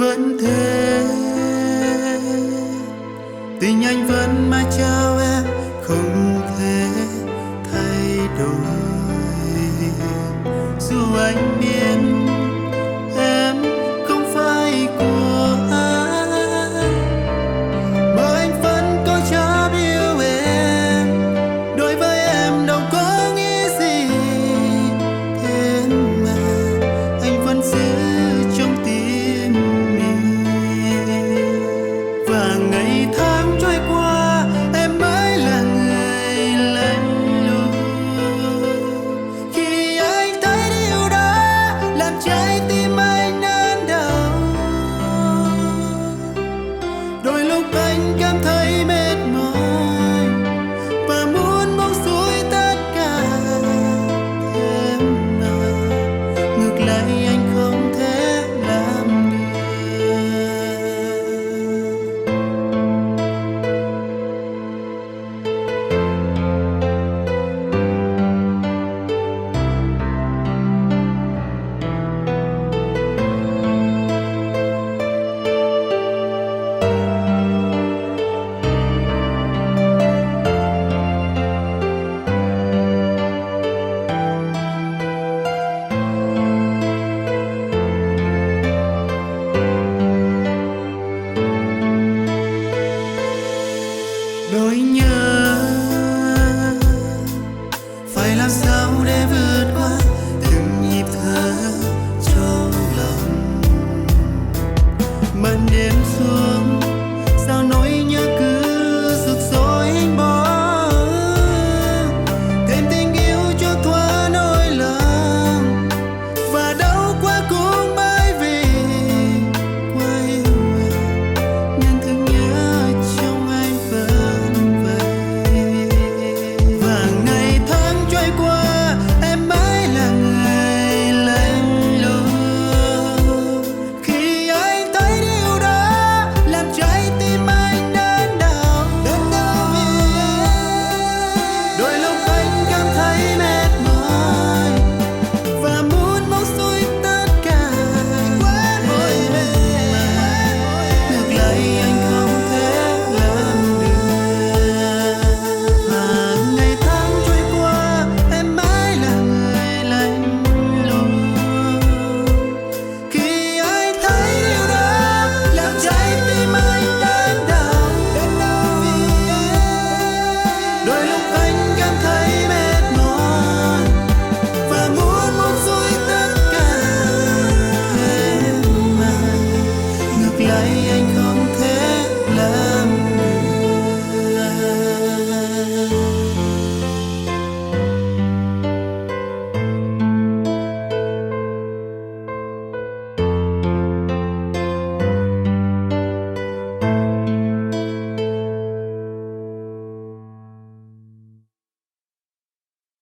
vẫn thế, tình anh vẫn mãi trao em, không thể thay đổi. Dù anh biết em không phải của ai, mà anh vẫn cố chấp yêu em. Đối với em đâu có nghĩ gì, thế mà anh vẫn giữ trong tim mình. Và ngày tháng trôi qua, em mới là người lạnh lùng. Khi anh thấy điều đó làm trái tim anh đớn đau, đôi lúc anh cảm thấy mệt mỏi và muốn buông xuôi tất cả. Thế mà ngược lại anh